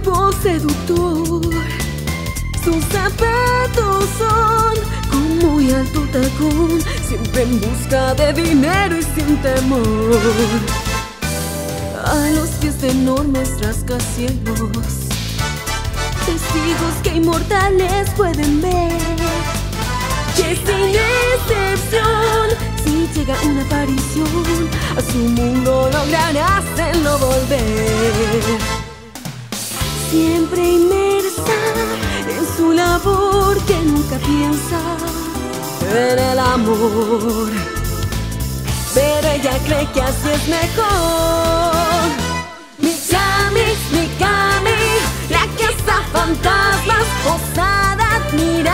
cuerpo seductor. Sus zapatos son con muy alto tacón, siempre en busca de dinero y sin temor. A los pies de enormes rascacielos, testigos que inmortales pueden ver que sin excepción, si llega una aparición, a su mundo logrará hacerlo volver. Siempre inmersa en su labor, que nunca piensa en el amor, pero ella cree que así es mejor. Mikami, Mikami, la casa fantasmas, osada admirar.